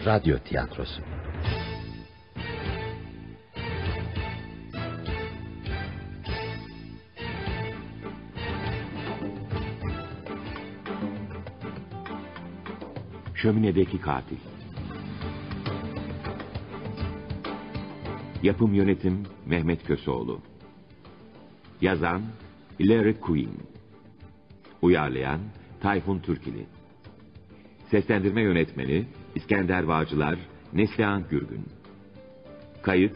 radyo tiyatrosu. Şöminedeki Katil. Yapım yönetim Mehmet Köseoğlu. Yazan Larry Quinn. Uyarlayan Tayfun Türkili. Seslendirme yönetmeni İskender Bağcılar, Neslihan Gürgün. Kayıt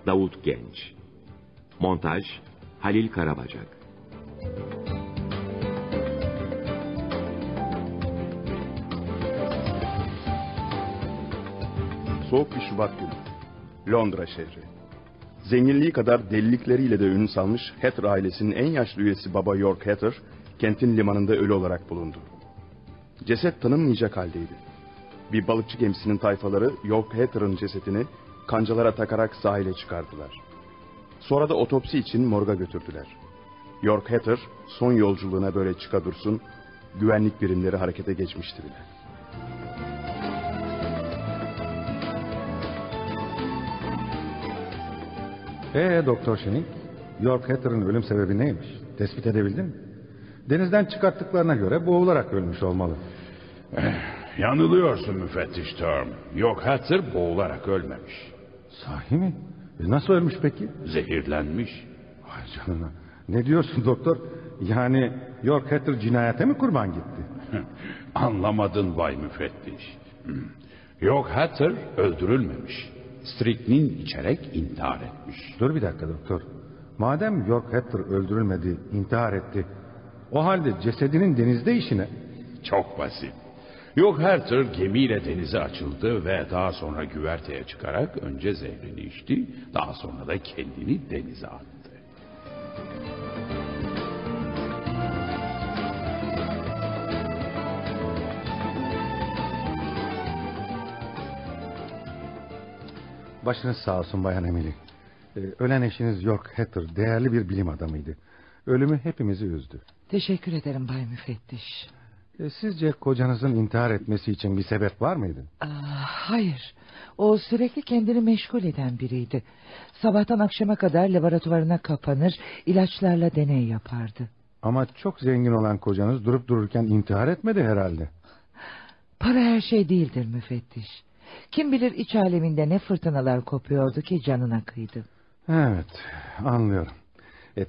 Davut Genç. Montaj Halil Karabacak. Soğuk bir Şubat günü. Londra şehri. Zenginliği kadar delilikleriyle de ünlü salmış Hatter ailesinin en yaşlı üyesi Baba York Hatter, kentin limanında ölü olarak bulundu. Ceset tanınmayacak haldeydi. Bir balıkçı gemisinin tayfaları York Hatter'ın cesetini kancalara takarak sahile çıkardılar. Sonra da otopsi için morga götürdüler. York Hatter son yolculuğuna böyle çıka dursun, güvenlik birimleri harekete geçmişti bile. Doktor Şenik, York Hatter'ın ölüm sebebi neymiş? Tespit edebildin mi? Denizden çıkarttıklarına göre boğularak ölmüş olmalı. Yanılıyorsun müfettiş Term. York Hatter boğularak ölmemiş. Sahi mi? Nasıl ölmüş peki? Zehirlenmiş. Ay canına. Ne diyorsun doktor? Yani York Hatter cinayete mi kurban gitti? Anlamadın bay müfettiş. York Hatter öldürülmemiş. Striknin içerek intihar etmiş. Dur bir dakika doktor. Madem York Hatter öldürülmedi, intihar etti, o halde cesedinin denizde işi ne? Çok basit. York Hatter gemiyle denize açıldı ve daha sonra güverteye çıkarak önce zehrini içti, daha sonra da kendini denize attı. Başınız sağ olsun Bayan Emily. Ölen eşiniz York Hatter değerli bir bilim adamıydı. Ölümü hepimizi üzdü. Teşekkür ederim Bay Müfettiş. Sizce kocanızın intihar etmesi için bir sebep var mıydı? Hayır. O sürekli kendini meşgul eden biriydi. Sabahtan akşama kadar laboratuvarına kapanır, ilaçlarla deney yapardı. Ama çok zengin olan kocanız durup dururken intihar etmedi herhalde. Para her şey değildir müfettiş. Kim bilir iç aleminde ne fırtınalar kopuyordu ki canına kıydı. Evet, anlıyorum.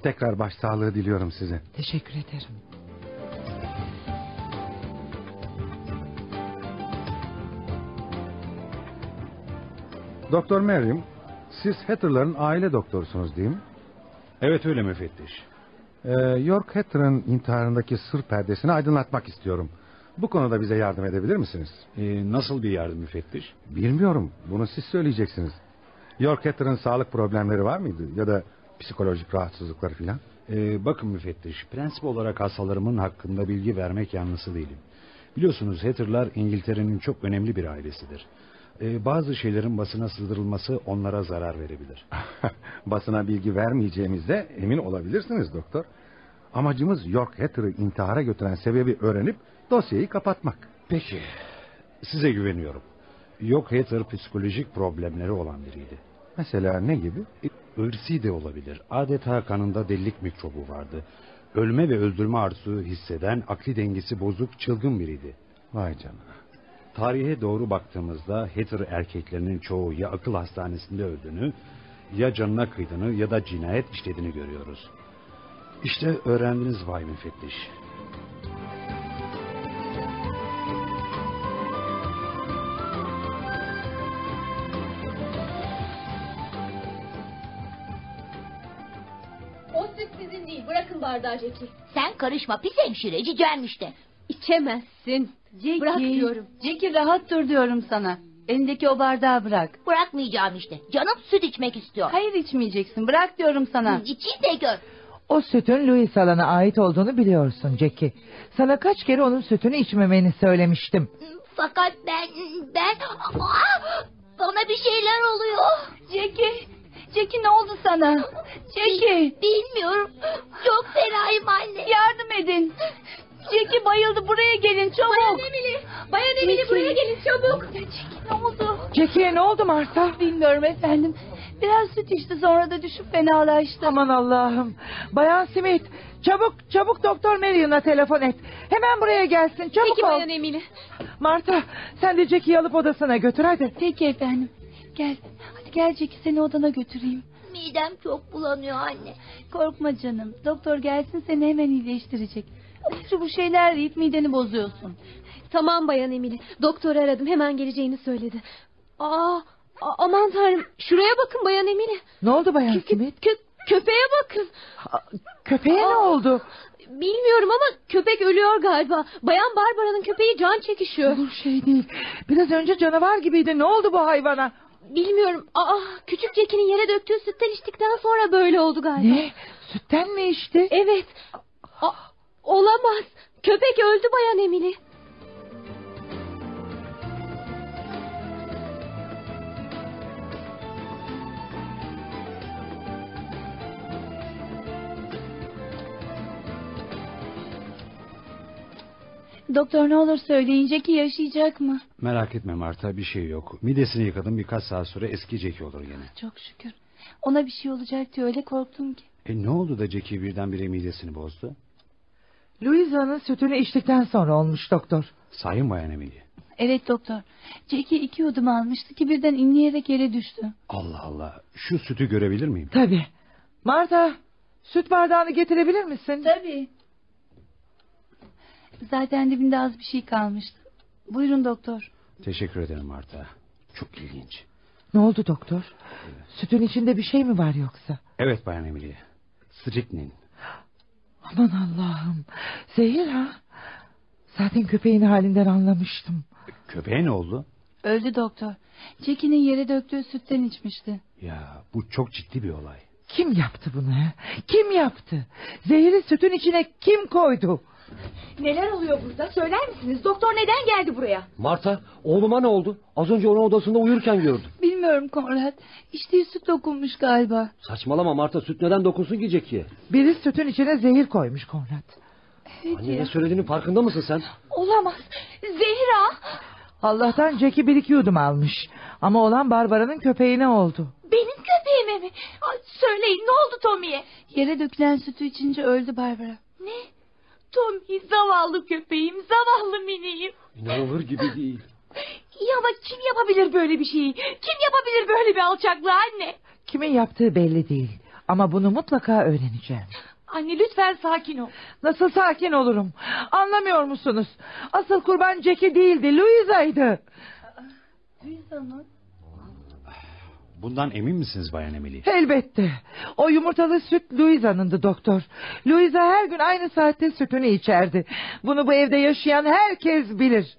Tekrar başsağlığı diliyorum size. Teşekkür ederim. Doktor Merriam, siz Hatter'ların aile doktorusunuz değil mi? Evet öyle müfettiş. York Hatter'ın intiharındaki sır perdesini aydınlatmak istiyorum. Bu konuda bize yardım edebilir misiniz? Nasıl bir yardım müfettiş? Bilmiyorum, bunu siz söyleyeceksiniz. York Hatter'ın sağlık problemleri var mıydı? Ya da psikolojik rahatsızlıkları filan? Bakın müfettiş, prensip olarak hastalarımın hakkında bilgi vermek yanlısı değilim. Biliyorsunuz Hatter'lar İngiltere'nin çok önemli bir ailesidir. Bazı şeylerin basına sızdırılması onlara zarar verebilir. Basına bilgi vermeyeceğimizde emin olabilirsiniz doktor. Amacımız York Hatter'ı intihara götüren sebebi öğrenip dosyayı kapatmak. Peki, size güveniyorum. York Hatter psikolojik problemleri olan biriydi. Mesela ne gibi? Irsi de olabilir. Adeta kanında delilik mikrobu vardı. Ölme ve öldürme arzusu hisseden, akli dengesi bozuk, çılgın biriydi. Vay canına. Tarihe doğru baktığımızda Hatter erkeklerinin çoğu ya akıl hastanesinde öldüğünü, ya canına kıydığını ya da cinayet işlediğini görüyoruz. İşte öğrendiniz Bay Müfettiş. O süt sizin değil. Bırakın bardağı Jackie. Sen karışma, pis hemşire, cicem işte. İçemezsin. Jackie, Bırak diyorum. Jackie rahat dur diyorum sana. Elindeki o bardağı bırak. Bırakmayacağım işte. Canım süt içmek istiyor. Hayır içmeyeceksin. Bırak diyorum sana. İçeyim de gör. O sütün Louis Alan'a ait olduğunu biliyorsun Jackie. Sana kaç kere onun sütünü içmemeni söylemiştim. Fakat ben... bana bir şeyler oluyor. Jackie ne oldu sana? Jackie. Bilmiyorum. Çok fenayım anne. Yardım edin. Jackie bayıldı, buraya gelin çabuk. Bayan Emily buraya gelin çabuk. Jackie ne oldu? Jackie'ye ne oldu Martha? Bilmiyorum efendim. Biraz süt içti, sonra da düşüp fenalaştı. Aman Allah'ım. Bayan Smith, çabuk Doktor Marion'a telefon et. Hemen buraya gelsin, çabuk Peki ol. Bayan Emily. Martha, sen de Jackie'yi alıp odasına götür hadi. Peki efendim. Gel. Hadi gel Jackie, seni odana götüreyim. Midem çok bulanıyor anne. Korkma canım. Doktor gelsin, seni hemen iyileştirecek. Bu şeyler yiyip mideni bozuyorsun. Tamam Bayan Emily. Doktoru aradım, hemen geleceğini söyledi. Aman tanrım, şuraya bakın Bayan Emily. Ne oldu Bayan Smith? Köpeğe bakın. Köpeğe ne oldu? Bilmiyorum ama köpek ölüyor galiba. Bayan Barbara'nın köpeği can çekişiyor. Olur şey değil. Biraz önce canavar gibiydi. Ne oldu bu hayvana? Bilmiyorum. Küçük Jackie'nin yere döktüğü sütten içtikten sonra böyle oldu galiba. Ne? Sütten mi içti? Evet. Olamaz. Köpek öldü Bayan Emily. Doktor ne olur söyleyin, Jackie yaşayacak mı? Merak etme Marta, bir şey yok. Midesini yıkadım, birkaç saat sonra eski Jackie olur gene. Çok şükür. Ona bir şey olacak diye öyle korktum ki. Ne oldu da Jackie birdenbire midesini bozdu? Louisa'nın sütünü içtikten sonra olmuş doktor. Sahi mi Bayan Emily? Evet doktor. Jackie 2 yudum almıştı ki birden inleyerek yere düştü. Allah Allah. Şu sütü görebilir miyim? Tabii. Martha, süt bardağını getirebilir misin? Tabii. Zaten dibinde az bir şey kalmıştı. Buyurun doktor. Teşekkür ederim Marta. Çok ilginç. Ne oldu doktor? Sütün içinde bir şey mi var yoksa? Evet Bayan Emily. Strychnine. Aman Allah'ım. Zehir ha? Zaten köpeğin halinden anlamıştım. Köpeğe ne oldu? Öldü doktor. Jackie'nin yere döktüğü sütten içmişti. Ya bu çok ciddi bir olay. Kim yaptı bunu ha? Kim yaptı? Zehri sütün içine kim koydu? Neler oluyor burada? Söyler misiniz? Doktor neden geldi buraya? Marta, oğluma ne oldu? Az önce onun odasında uyurken gördüm. Bilmiyorum Konrad. İçtiği süt dokunmuş galiba. Saçmalama Marta, süt neden dokunsun ki Jackie'ye? Biri sütün içine zehir koymuş Konrad. Evet Anne ya. ne söylediğinin farkında mısın sen? Olamaz. Zehra. Allah'tan Jackie 1-2 yudum almış. Ama olan Barbara'nın köpeğine oldu. Benim köpeğime mi? Söyleyin, ne oldu Tommy'ye? Yere dökülen sütü içince öldü Barbara. Ne? Tommy, zavallı köpeğim, zavallı miniğim. İnanılır gibi değil. İyi ama kim yapabilir böyle bir şeyi? Kim yapabilir böyle bir alçaklığı anne? Kimin yaptığı belli değil. Ama bunu mutlaka öğreneceğim. Anne lütfen sakin ol. Nasıl sakin olurum? Anlamıyor musunuz? Asıl kurban Jackie değildi, Louisa'ydı. Louisa mı? Bundan emin misiniz Bayan Emily? Elbette. O yumurtalı süt Louisa'nındı doktor. Louisa her gün aynı saatte sütünü içerdi. Bunu bu evde yaşayan herkes bilir.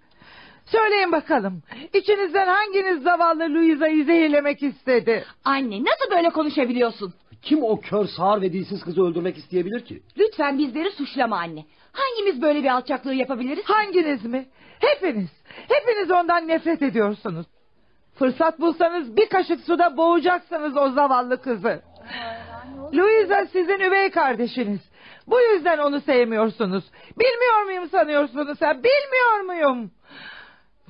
Söyleyin bakalım. İçinizden hanginiz zavallı Louisa'yı zehirlemek istedi? Anne nasıl böyle konuşabiliyorsun? Kim o kör, sağır ve dilsiz kızı öldürmek isteyebilir ki? Lütfen bizleri suçlama anne. Hangimiz böyle bir alçaklığı yapabiliriz? Hanginiz mi? Hepiniz. Hepiniz ondan nefret ediyorsunuz. Fırsat bulsanız bir kaşık suda boğacaksınız o zavallı kızı. Louisa sizin üvey kardeşiniz. Bu yüzden onu sevmiyorsunuz. Bilmiyor muyum sanıyorsunuz sen? Bilmiyor muyum?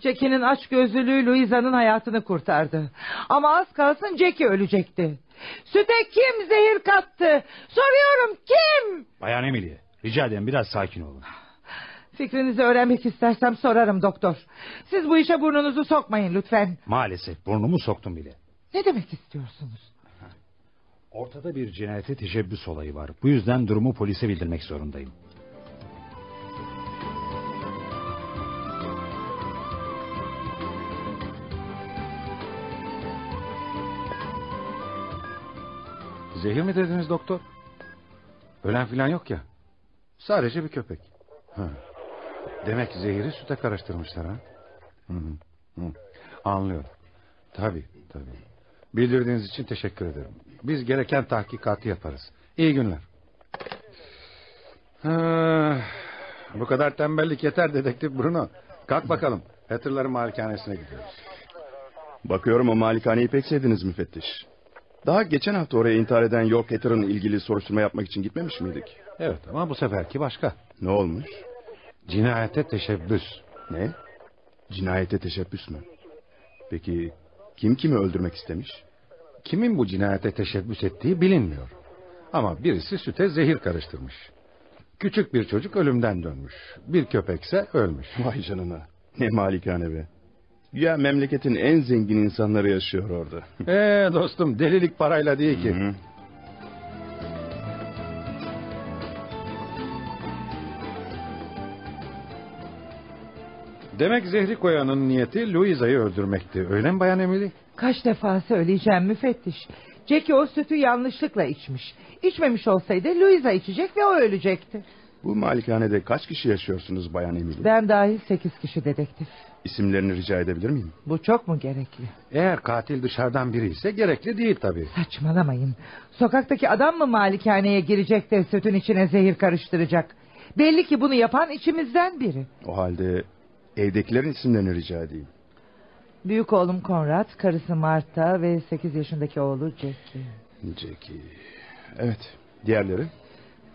Jackie'nin açgözlülüğü Louisa'nın hayatını kurtardı. Ama az kalsın Jackie ölecekti. Süte kim zehir kattı? Soruyorum, kim? Bayan Emily, rica ederim biraz sakin olun. Fikrinizi öğrenmek istersem sorarım doktor. Siz bu işe burnunuzu sokmayın lütfen. Maalesef burnumu soktum bile. Ne demek istiyorsunuz? Ortada bir cinayete teşebbüs olayı var. Bu yüzden durumu polise bildirmek zorundayım. Zehir mi dediniz doktor? Ölen filan yok ya. Sadece bir köpek. Demek zehiri süte karıştırmışlar ha? Anlıyorum. Tabii. Bildirdiğiniz için teşekkür ederim. Biz gereken tahkikatı yaparız. İyi günler. Bu kadar tembellik yeter dedektif Bruno. Kalk bakalım. Hatter'ların malikanesine gidiyoruz. Bakıyorum o malikaneyi pek sevdiniz müfettiş. Daha geçen hafta oraya intihar eden York Hatter'ın ilgili soruşturma yapmak için gitmemiş miydik? Evet ama bu seferki başka. Ne olmuş? Cinayete teşebbüs. Ne? Cinayete teşebbüs mü? Peki kim kimi öldürmek istemiş? Kimin bu cinayete teşebbüs ettiği bilinmiyor. Ama birisi süte zehir karıştırmış. Küçük bir çocuk ölümden dönmüş. Bir köpekse ölmüş. Vay canına. Ne malikane be. Ya memleketin en zengin insanları yaşıyor orada. Dostum, delilik parayla değil ki. Hı. Demek zehri koyanın niyeti Louisa'yı öldürmekti. Öyle mi Bayan Emily? Kaç defa söyleyeceğim müfettiş. Jackie o sütü yanlışlıkla içmiş. İçmemiş olsaydı Louisa içecek ve o ölecekti. Bu malikanede kaç kişi yaşıyorsunuz Bayan Emily? Ben dahil 8 kişi dedektif. İsimlerini rica edebilir miyim? Bu çok mu gerekli? Eğer katil dışarıdan biri ise gerekli değil tabii. Saçmalamayın. Sokaktaki adam mı malikaneye girecek de sütün içine zehir karıştıracak? Belli ki bunu yapan içimizden biri. O halde evdekilerin isimlerini rica edeyim. Büyük oğlum Konrad, karısı Marta ve 8 yaşındaki oğlu Jackie. Jackie. Evet. Diğerleri?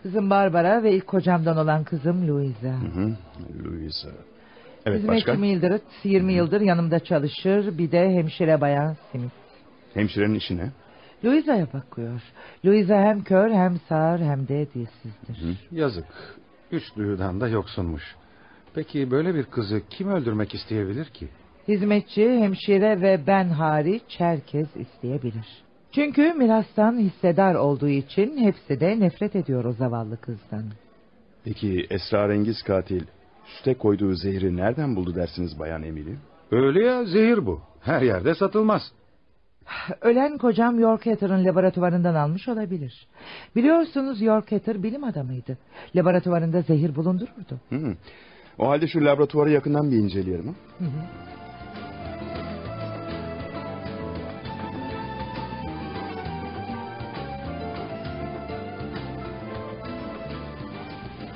Kızım Barbara ve ilk kocamdan olan kızım Louisa. Louisa. Evet, Hizmetçi başka? Mildred 20 yıldır yanımda çalışır. Bir de hemşire bayan Smith. Hemşirenin işi ne? Louisa'ya bakıyor. Louisa hem kör hem sağır hem de dilsizdir. Yazık. 3 duyudan da yoksunmuş. Peki böyle bir kızı kim öldürmek isteyebilir ki? Hizmetçi, hemşire ve ben hariç herkes isteyebilir. Çünkü mirastan hissedar olduğu için hepsi de nefret ediyor o zavallı kızdan. Peki esrarengiz katil süte koyduğu zehri nereden buldu dersiniz Bayan Emily? Öyle ya, zehir bu. Her yerde satılmaz. Ölen kocam Yorkhatter'ın laboratuvarından almış olabilir. Biliyorsunuz Yorkhatter bilim adamıydı. Laboratuvarında zehir bulundururdu. O halde şu laboratuvarı yakından bir inceleyelim. Ha?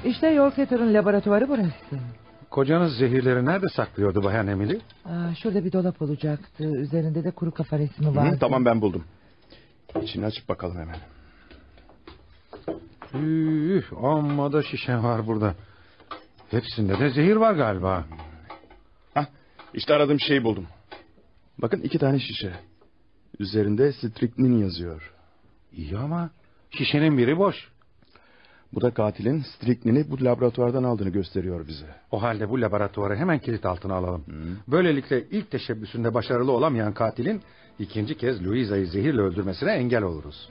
İşte Yorkhatter'ın laboratuvarı burası. Kocanız zehirleri nerede saklıyordu Bayan Emily? Şurada bir dolap olacaktı. Üzerinde de kuru kafa resmi vardı. Tamam, ben buldum. İçini açıp bakalım hemen. Amma da şişe var burada. Hepsinde de zehir var galiba. İşte aradığım şeyi buldum. Bakın 2 tane şişe. Üzerinde strychnine yazıyor. İyi ama şişenin biri boş. Bu da katilin stricnine'i bu laboratuvardan aldığını gösteriyor bize. O halde bu laboratuvarı hemen kilit altına alalım. Böylelikle ilk teşebbüsünde başarılı olamayan katilin ikinci kez Louisa'yı zehirle öldürmesine engel oluruz.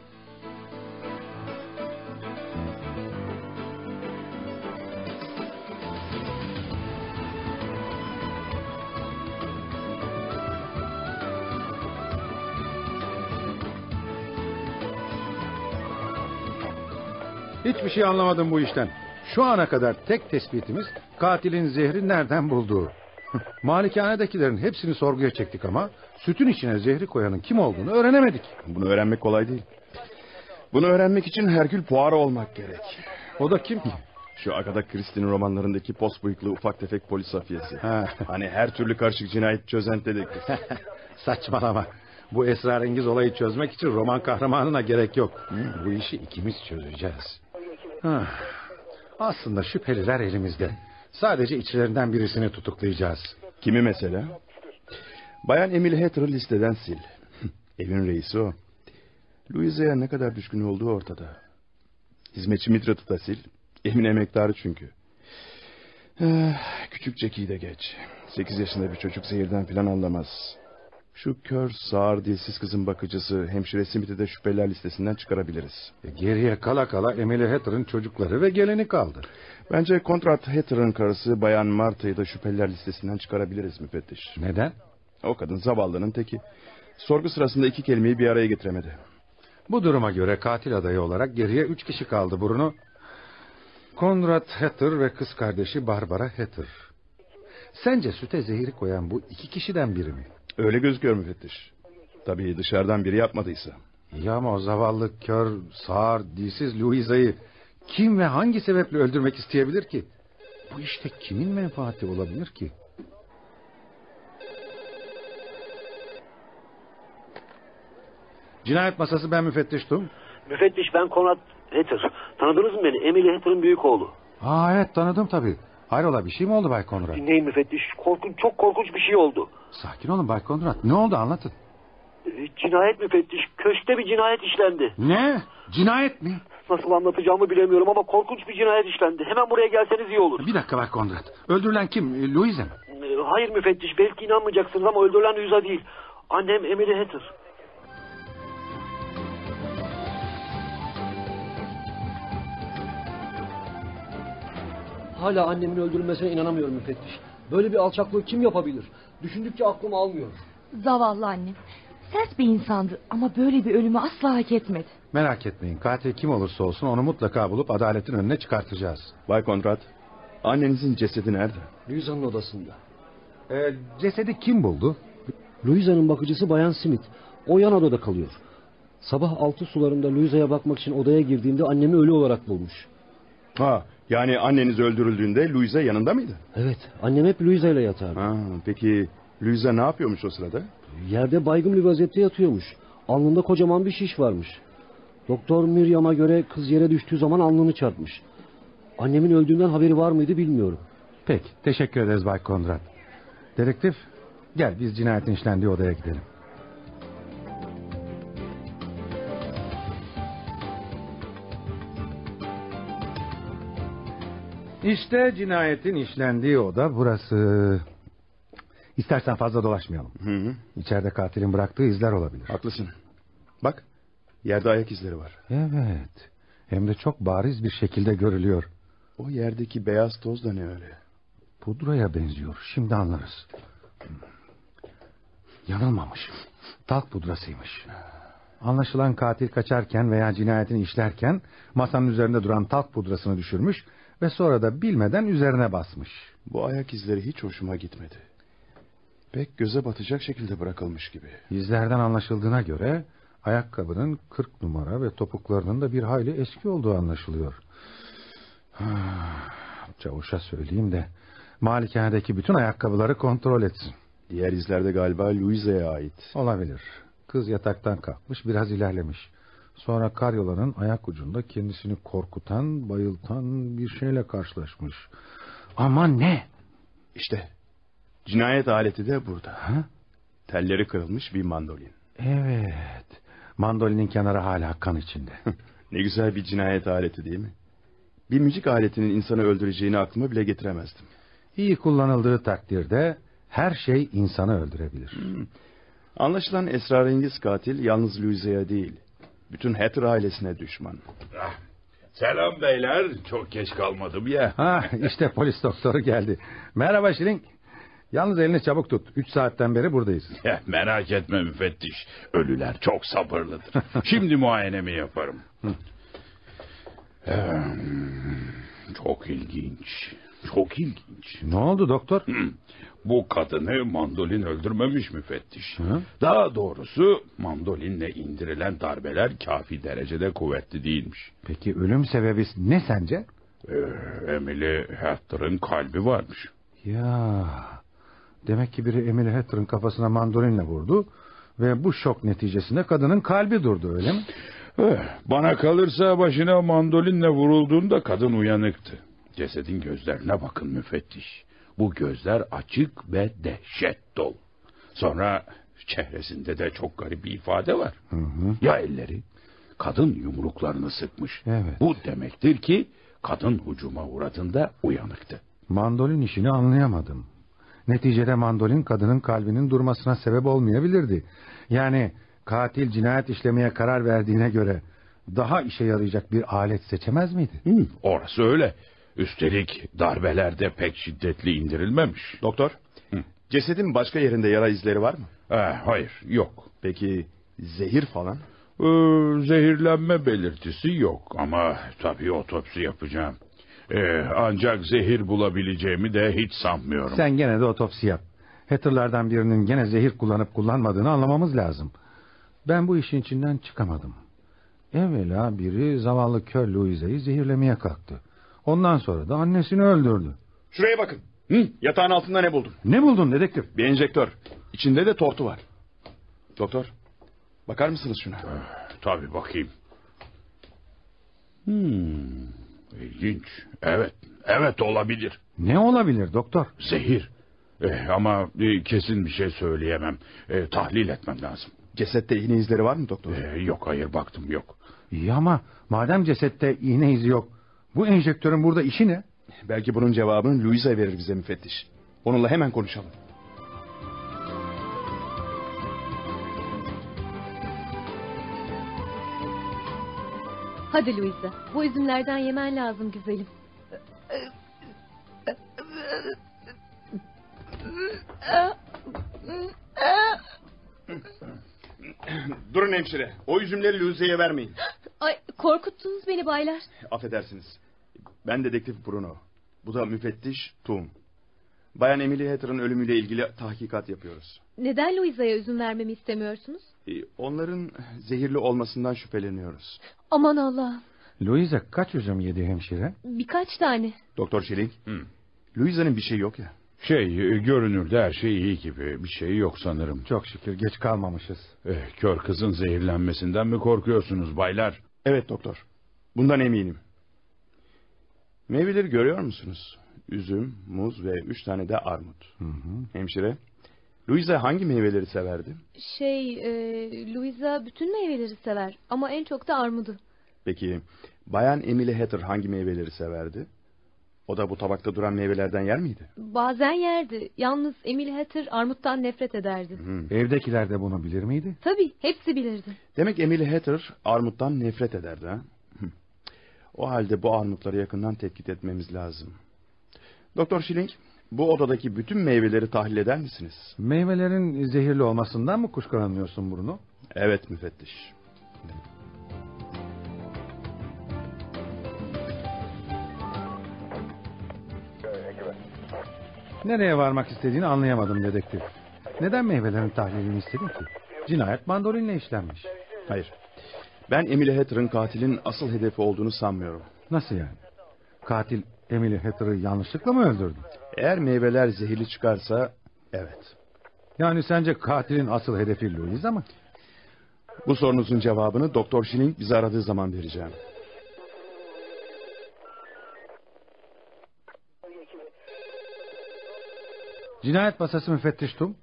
Hiçbir şey anlamadım bu işten. Şu ana kadar tek tespitimiz katilin zehri nereden bulduğu. Malikanedekilerin hepsini sorguya çektik ama sütün içine zehri koyanın kim olduğunu öğrenemedik. Bunu öğrenmek kolay değil. Bunu öğrenmek için Herkül Poirot olmak gerek. O da kim ki? Şu Agatha Christie'nin romanlarındaki pos bıyıklı ufak tefek polis hafiyesi. Hani her türlü karışık cinayet çözen dedektif. Saçmalama. Bu esrarengiz olayı çözmek için roman kahramanına gerek yok. Bu işi ikimiz çözeceğiz. Aslında şüpheliler elimizde. Sadece içlerinden birisini tutuklayacağız. Kimi mesela? Bayan Emily Hatter'ı listeden sil. Evin reisi o. Louisa'ya ne kadar düşkün olduğu ortada. Hizmetçi Mildred'ı da sil. Evin emektarı çünkü. Küçük Jackie'yi de geç. 8 yaşında bir çocuk zehirden filan anlamaz. Şu kör, sağır, dilsiz kızın bakıcısı hemşire Smith'i de şüpheliler listesinden çıkarabiliriz. Geriye kala kala Emily Hatter'ın çocukları ve geleni kaldı. Bence Kontrat Hatter'ın karısı Bayan Marta'yı da şüpheliler listesinden çıkarabiliriz müfettiş. Neden? O kadın zavallının teki. Sorgu sırasında 2 kelimeyi bir araya getiremedi. Bu duruma göre katil adayı olarak geriye 3 kişi kaldı Bruno. Konrad Hatter ve kız kardeşi Barbara Hatter. Sence süte zehri koyan bu 2 kişiden biri mi? Öyle gözüküyor müfettiş. Tabii dışarıdan biri yapmadıysa. Ya ama o zavallı kör, sağır, dilsiz Louisa'yı kim ve hangi sebeple öldürmek isteyebilir ki? Bu işte kimin menfaati olabilir ki? Cinayet masası, ben müfettiş Tum. Müfettiş, ben Konrad Hatter. Tanıdınız mı beni? Emily Hatter'ın büyük oğlu. Evet, tanıdım tabii. Hayrola, bir şey mi oldu Bay Konrad? Dinleyin müfettiş. Çok korkunç bir şey oldu. Sakin olun Bay Konrad. Ne oldu, anlatın. Cinayet müfettiş. Köşkte bir cinayet işlendi. Ne? Cinayet mi? Nasıl anlatacağımı bilemiyorum ama korkunç bir cinayet işlendi. Hemen buraya gelseniz iyi olur. Bir dakika Bay Konrad. Öldürülen kim? Louisa mı? Hayır müfettiş. Belki inanmayacaksınız ama öldürülen Louisa değil. Annem Emily Hatter. Hala annemin öldürülmesine inanamıyorum müfettiş. Böyle bir alçaklığı kim yapabilir? Düşündükçe aklım almıyor. Zavallı annem. Sert bir insandı ama böyle bir ölümü asla hak etmedi. Merak etmeyin. Katil kim olursa olsun onu mutlaka bulup adaletin önüne çıkartacağız. Bay Konrad, annenizin cesedi nerede? Louisa'nın odasında. Cesedi kim buldu? Louisa'nın bakıcısı Bayan Smith. O yan odada kalıyor. Sabah 6 sularında Louisa'ya bakmak için odaya girdiğimde annemi ölü olarak bulmuş. Ha, yani anneniz öldürüldüğünde Louisa yanında mıydı? Evet, annem hep Louisa ile yatardı. Ha, peki Louisa ne yapıyormuş o sırada? Yerde baygın bir vaziyette yatıyormuş. Alnında kocaman bir şiş varmış. Doktor Miriam'a göre kız yere düştüğü zaman alnını çarpmış. Annemin öldüğünden haberi var mıydı bilmiyorum. Peki, teşekkür ederiz Bay Konrad. Dedektif, gel biz cinayetin işlendiği odaya gidelim. İşte cinayetin işlendiği oda burası. İstersen fazla dolaşmayalım. Hı. İçeride katilin bıraktığı izler olabilir. Haklısın. Bak, yerde ayak izleri var. Evet, hem de çok bariz bir şekilde görülüyor. O yerdeki beyaz toz da ne öyle? Pudraya benziyor, şimdi anlarız. Yanılmamışım. Talk pudrasıymış. Anlaşılan katil kaçarken veya cinayetini işlerken masanın üzerinde duran talk pudrasını düşürmüş ve sonra da bilmeden üzerine basmış. Bu ayak izleri hiç hoşuma gitmedi. Pek göze batacak şekilde bırakılmış gibi. İzlerden anlaşıldığına göre ayakkabının 40 numara ve topuklarının da bir hayli eski olduğu anlaşılıyor. Çavuşa söyleyeyim de malikanedeki bütün ayakkabıları kontrol etsin. Diğer izlerde galiba Louisa'ya ait. Olabilir. Kız yataktan kalkmış, biraz ilerlemiş. Sonra karyolanın ayak ucunda kendisini korkutan, bayıltan bir şeyle karşılaşmış. Ama ne? İşte cinayet aleti de burada. Ha? Telleri kırılmış bir mandolin. Evet. Mandolinin kenarı hala kan içinde. Ne güzel bir cinayet aleti değil mi? Bir müzik aletinin insanı öldüreceğini aklıma bile getiremezdim. İyi kullanıldığı takdirde her şey insanı öldürebilir. Anlaşılan esrarengiz katil yalnız Louisa'ya değil, bütün Hatter ailesine düşman. Selam beyler. Çok geç kalmadım ya. İşte polis doktoru geldi. Merhaba Şirin. Yalnız elini çabuk tut. 3 saatten beri buradayız. Merak etme müfettiş. Ölüler çok sabırlıdır. Şimdi muayenemi yaparım. Çok ilginç. Çok ilginç. Ne oldu doktor? Bu kadını mandolin öldürmemiş müfettiş. Hı? Daha doğrusu mandolinle indirilen darbeler kafi derecede kuvvetli değilmiş. Peki ölüm sebebi ne sence? Emily Hatter'ın kalbi varmış. Ya, demek ki biri Emily Hatter'ın kafasına mandolinle vurdu ve bu şok neticesinde kadının kalbi durdu, öyle mi? Bana kalırsa başına mandolinle vurulduğunda kadın uyanıktı. Cesedin gözlerine bakın müfettiş. Bu gözler açık ve dehşet dolu. Sonra çehresinde de çok garip bir ifade var. Hı. Ya elleri? Kadın yumruklarını sıkmış. Evet. Bu demektir ki kadın hücuma uğradığında uyanıktı. Mandolin işini anlayamadım. Neticede mandolin kadının kalbinin durmasına sebep olmayabilirdi. Yani katil cinayet işlemeye karar verdiğine göre daha işe yarayacak bir alet seçemez miydi? Orası öyle. Üstelik darbeler de pek şiddetli indirilmemiş. Doktor, cesedin başka yerinde yara izleri var mı? Hayır, yok. Peki zehir falan? Zehirlenme belirtisi yok ama tabii otopsi yapacağım. Ancak zehir bulabileceğimi de hiç sanmıyorum. Sen gene de otopsi yap. Hatter'lardan birinin gene zehir kullanıp kullanmadığını anlamamız lazım. Ben bu işin içinden çıkamadım. Evvela biri zavallı kör Louisa'yı zehirlemeye kalktı. Ondan sonra da annesini öldürdü. Şuraya bakın. Yatağın altında ne buldum? Ne buldun dedektif? Bir enjektör. İçinde de tortu var. Doktor, bakar mısınız şuna? Tabii bakayım. İlginç. Evet, Evet, olabilir. Ne olabilir doktor? Zehir. Ama kesin bir şey söyleyemem. Tahlil etmem lazım. Cesette iğne izleri var mı doktor? Yok, hayır, baktım, yok. İyi ama madem cesette iğne izi yok, bu enjektörün burada işi ne? Belki bunun cevabını Louisa verir bize müfettiş. Onunla hemen konuşalım. Hadi Louisa, bu üzümlerden yemen lazım güzelim. Durun hemşire. O üzümleri Louisa'ya vermeyin. Ay, korkuttunuz beni baylar. Affedersiniz. Ben dedektif Bruno. Bu da müfettiş Tum. Bayan Emily Hatter'ın ölümüyle ilgili tahkikat yapıyoruz. Neden Louisa'ya üzüm vermemi istemiyorsunuz? Onların zehirli olmasından şüpheleniyoruz. Aman Allah'ım. Louisa kaç üzüm yedi hemşire? Birkaç tane. Doktor Schilling. Louisa'nın bir şey yok ya. Görünürde her şey iyi gibi. Bir şey yok sanırım. Çok şükür geç kalmamışız. Kör kızın zehirlenmesinden mi korkuyorsunuz baylar? Evet doktor. Bundan eminim. Meyveleri görüyor musunuz? Üzüm, muz ve 3 tane de armut. Hemşire, Louisa hangi meyveleri severdi? Louisa bütün meyveleri sever ama en çok da armudu. Peki, Bayan Emily Hatter hangi meyveleri severdi? O da bu tabakta duran meyvelerden yer miydi? Bazen yerdi. Yalnız Emily Hatter armuttan nefret ederdi. Evdekiler de bunu bilir miydi? Tabii, hepsi bilirdi. Demek Emily Hatter armuttan nefret ederdi ha? O halde bu armutları yakından tetkik etmemiz lazım. Doktor Schilling, bu odadaki bütün meyveleri tahlil eder misiniz? Meyvelerin zehirli olmasından mı kuşkulanıyorsun Bruno? Evet müfettiş. Nereye varmak istediğini anlayamadım dedektif. Neden meyvelerin tahlilini istedin ki? Cinayet mandolinle işlenmiş. Hayır. Ben Emily Hatter'ın katilin asıl hedefi olduğunu sanmıyorum. Nasıl yani? Katil Emily Hatter'ı yanlışlıkla mı öldürdü? Eğer meyveler zehirli çıkarsa evet. Yani sence katilin asıl hedefi Louisa mı? Bu sorunuzun cevabını Doktor Schilling bizi aradığı zaman vereceğim. Cinayet masası müfettiş Tum.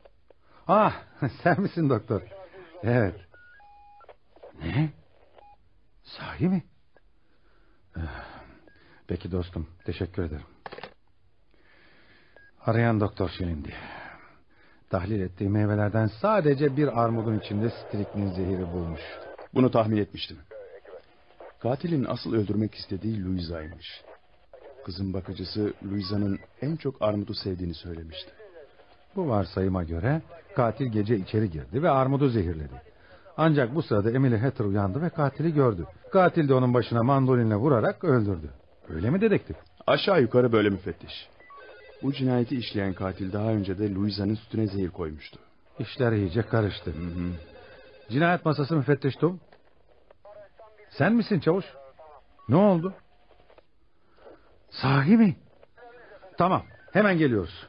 Ah, sen misin doktor? Evet. Ne? Sahi mi? Peki dostum, teşekkür ederim. Arayan Doktor Schilling'di. Tahlil ettiği meyvelerden sadece bir armudun içinde striknin zehiri bulmuş. Bunu tahmin etmiştim. Katilin asıl öldürmek istediği Louisa'ymış. Kızın bakıcısı Louisa'nın en çok armudu sevdiğini söylemişti. Bu varsayıma göre katil gece içeri girdi ve armudu zehirledi. Ancak bu sırada Emily Hatter uyandı ve katili gördü. Katil de onun başına mandolinle vurarak öldürdü. Öyle mi dedektif? Aşağı yukarı böyle müfettiş. Bu cinayeti işleyen katil daha önce de Louisa'nın sütüne zehir koymuştu. İşler iyice karıştı. Cinayet masası müfettiş Tum. Sen misin çavuş? Ne oldu? Sahi mi? Tamam, hemen geliyoruz.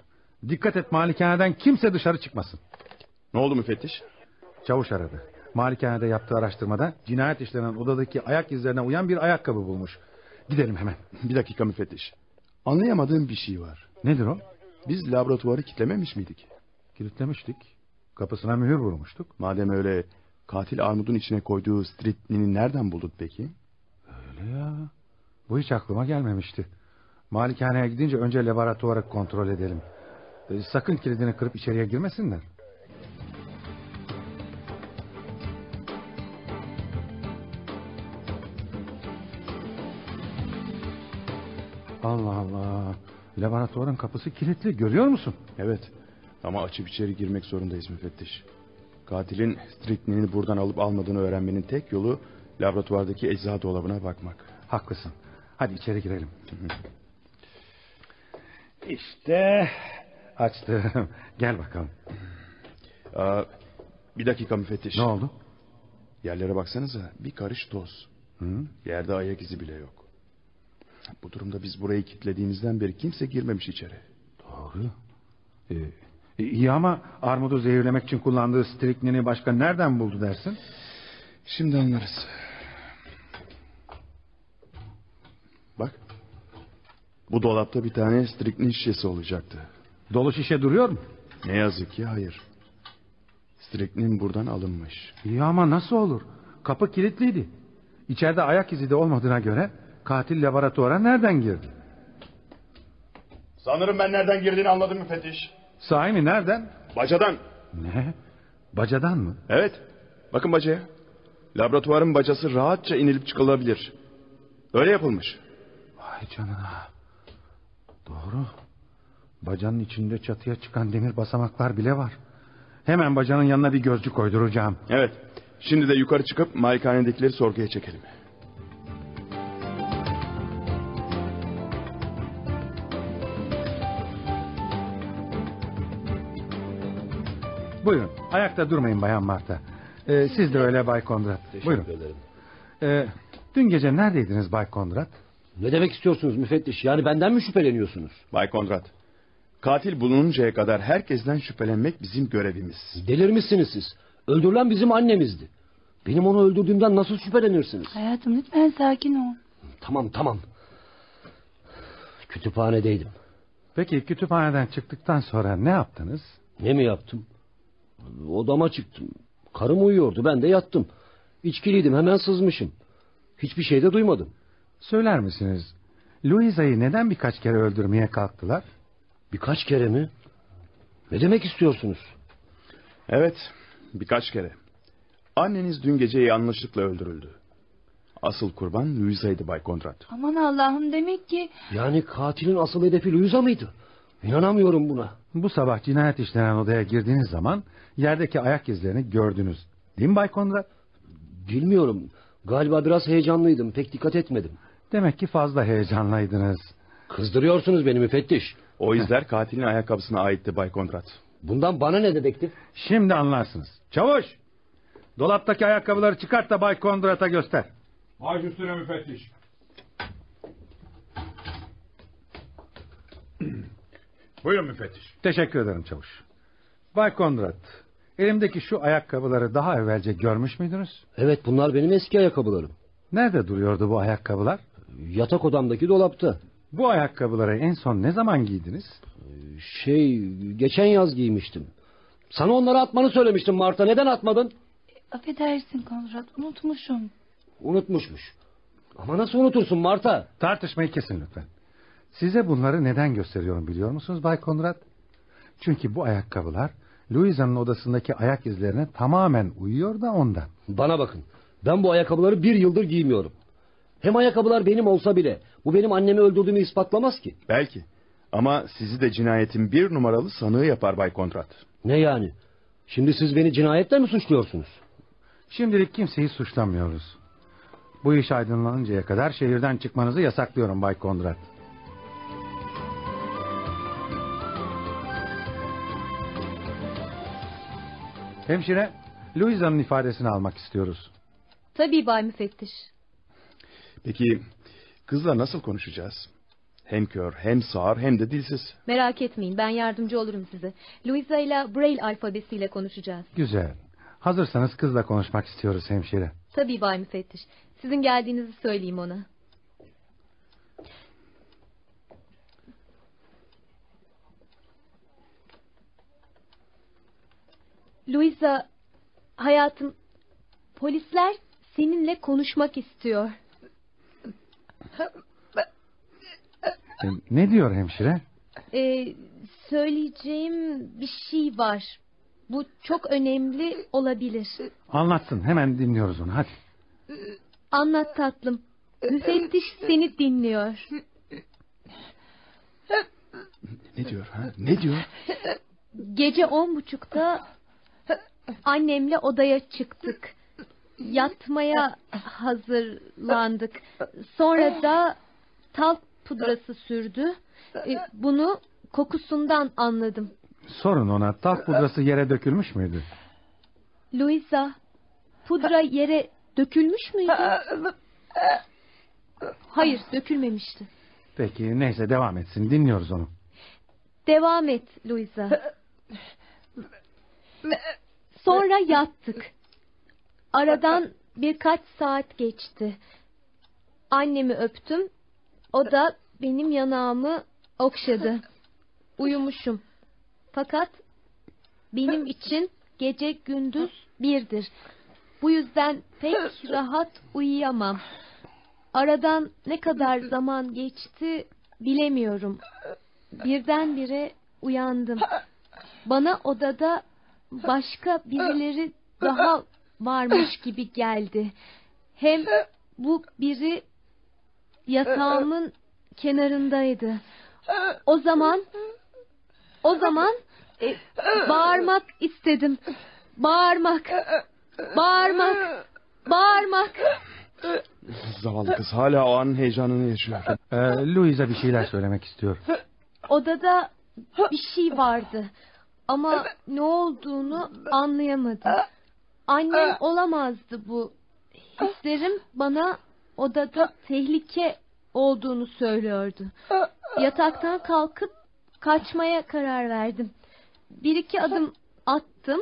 Dikkat et, malikaneden kimse dışarı çıkmasın. Ne oldu müfettiş? Çavuş aradı. Malikanede yaptığı araştırmada cinayet işlenen odadaki ayak izlerine uyan bir ayakkabı bulmuş. Gidelim hemen. Bir dakika müfettiş. Anlayamadığım bir şey var. Nedir o? Biz laboratuvarı kilitlememiş miydik? Kilitlemiştik. Kapısına mühür vurmuştuk. Madem öyle, katil armudun içine koyduğu stritnini nereden buldun peki? Öyle ya. Bu hiç aklıma gelmemişti. Malikaneye gidince önce laboratuvarı kontrol edelim. Sakın kilidini kırıp içeriye girmesinler. Allah Allah. Laboratuvarın kapısı kilitli, görüyor musun? Evet. Ama açıp içeri girmek zorundayız müfettiş. Katilin stritnini buradan alıp almadığını öğrenmenin tek yolu laboratuvardaki eczacı dolabına bakmak. Haklısın. Hadi içeri girelim. İşte açtım. Gel bakalım. Bir dakika müfettiş. Ne oldu? Yerlere baksanıza, bir karış toz. Yerde ayak izi bile yok. Bu durumda biz burayı kilitlediğimizden beri kimse girmemiş içeri. Doğru. İyi ama armudu zehirlemek için kullandığı striknini başka nereden buldu dersin? Şimdi anlarız. Bak. Bu dolapta bir tane striknin şişesi olacaktı. Dolu şişe duruyor mu? Ne yazık ki hayır. Striknin buradan alınmış. İyi ama nasıl olur? Kapı kilitliydi. İçeride ayak izi de olmadığına göre katil laboratuvara nereden girdi? Sanırım ben nereden girdiğini anladım müfettiş. Sahi mi, nereden? Bacadan. Ne? Bacadan mı? Evet. Bakın bacaya. Laboratuvarın bacası rahatça inilip çıkılabilir. Öyle yapılmış. Vay canına. Doğru. Bacanın içinde çatıya çıkan demir basamaklar bile var. Hemen bacanın yanına bir gözcü koyduracağım. Evet. Şimdi de yukarı çıkıp malikanedekileri sorguya çekelim. Buyurun. Ayakta durmayın Bayan Marta. Siz de öyle Bay Kondrat. Buyurun. ederim. Dün gece neredeydiniz Bay Kondrat? Ne demek istiyorsunuz müfettiş? Yani benden mi şüpheleniyorsunuz? Bay Kondrat, katil bulununcaya kadar herkesten şüphelenmek bizim görevimiz. Delirmişsiniz siz. Öldürülen bizim annemizdi. Benim onu öldürdüğümden nasıl şüphelenirsiniz? Hayatım lütfen sakin ol. Tamam. Kütüphanedeydim. Peki kütüphaneden çıktıktan sonra ne yaptınız? Ne mi yaptım? Odama çıktım. Karım uyuyordu, ben de yattım. İçkiliydim, hemen sızmışım. Hiçbir şey de duymadım. Söyler misiniz? Louisa'yı neden birkaç kere öldürmeye kalktılar? Birkaç kere mi? Ne demek istiyorsunuz? Evet, birkaç kere. Anneniz dün gece yanlışlıkla öldürüldü. Asıl kurban Louisa'ydı Bay Kondrat. Aman Allah'ım, demek ki... Yani katilin asıl hedefi Louisa mıydı? İnanamıyorum buna. Bu sabah cinayet işlenen odaya girdiğiniz zaman yerdeki ayak izlerini gördünüz. Değil mi Bay Kondrat? Bilmiyorum. Galiba biraz heyecanlıydım. Pek dikkat etmedim. Demek ki fazla heyecanlıydınız. Kızdırıyorsunuz beni müfettiş. O izler katilin ayakkabısına aitti Bay Kondrat. Bundan bana ne dedektif? Şimdi anlarsınız. Çavuş! Dolaptaki ayakkabıları çıkart da Bay Kondrat'a göster. Baş üstüne müfettiş. Buyurun müfettiş. Teşekkür ederim çavuş. Bay Kondrat, elimdeki şu ayakkabıları daha evvelce görmüş müydünüz? Evet, bunlar benim eski ayakkabılarım. Nerede duruyordu bu ayakkabılar? Yatak odamdaki dolapta. Bu ayakkabıları en son ne zaman giydiniz? Geçen yaz giymiştim. Sana onları atmanı söylemiştim Marta. Neden atmadın? Affedersin Konrad, unutmuşum. Unutmuşmuş. Ama nasıl unutursun Marta? Tartışmayı kesin lütfen. Size bunları neden gösteriyorum biliyor musunuz Bay Konrad? Çünkü bu ayakkabılar Louisa'nın odasındaki ayak izlerine tamamen uyuyor da ondan. Bana bakın. Ben bu ayakkabıları 1 yıldır giymiyorum. Hem ayakkabılar benim olsa bile bu benim annemi öldürdüğümü ispatlamaz ki. Belki. Ama sizi de cinayetin 1 numaralı sanığı yapar Bay Kondrat. Ne yani? Şimdi siz beni cinayetle mi suçluyorsunuz? Şimdilik kimseyi suçlamıyoruz. Bu iş aydınlanıncaya kadar şehirden çıkmanızı yasaklıyorum Bay Kondrat. Hemşire, Louisa'nın ifadesini almak istiyoruz. Tabii Bay Müfettiş. Peki kızla nasıl konuşacağız? Hem kör, hem sağır, hem de dilsiz. Merak etmeyin, ben yardımcı olurum size. Louisa ile Braille alfabesiyle konuşacağız. Güzel. Hazırsanız kızla konuşmak istiyoruz hemşire. Tabii Bay Müfettiş. Sizin geldiğinizi söyleyeyim ona. Louisa, hayatım, polisler seninle konuşmak istiyor. Ne diyor hemşire? Söyleyeceğim bir şey var. Bu çok önemli olabilir. Anlatsın, hemen dinliyoruz onu, hadi. Anlat tatlım. Müfettiş seni dinliyor. Ne diyor ha? Ne diyor? Gece 10.30'da annemle odaya çıktık. Yatmaya hazırlandık. Sonra da talk pudrası sürdü. Bunu kokusundan anladım. Sorun ona, talk pudrası yere dökülmüş müydü? Louisa, pudra yere dökülmüş müydü? Hayır, dökülmemişti. Peki, neyse devam etsin, dinliyoruz onu. Devam et Louisa. Sonra yattık. Aradan birkaç saat geçti. Annemi öptüm. O da benim yanağımı okşadı. Uyumuşum. Fakat benim için gece gündüz birdir. Bu yüzden pek rahat uyuyamam. Aradan ne kadar zaman geçti bilemiyorum. Birdenbire uyandım. Bana odada başka birileri daha varmış gibi geldi. Hem bu biri yatağımın kenarındaydı. O zaman bağırmak istedim. Bağırmak. Zavallı kız hala o anın heyecanını yaşıyor. Louisa bir şeyler söylemek istiyor. Odada bir şey vardı. Ama ne olduğunu anlayamadım. Annem olamazdı bu. Hislerim bana odada tehlike olduğunu söylüyordu. Yataktan kalkıp kaçmaya karar verdim. Bir iki adım attım.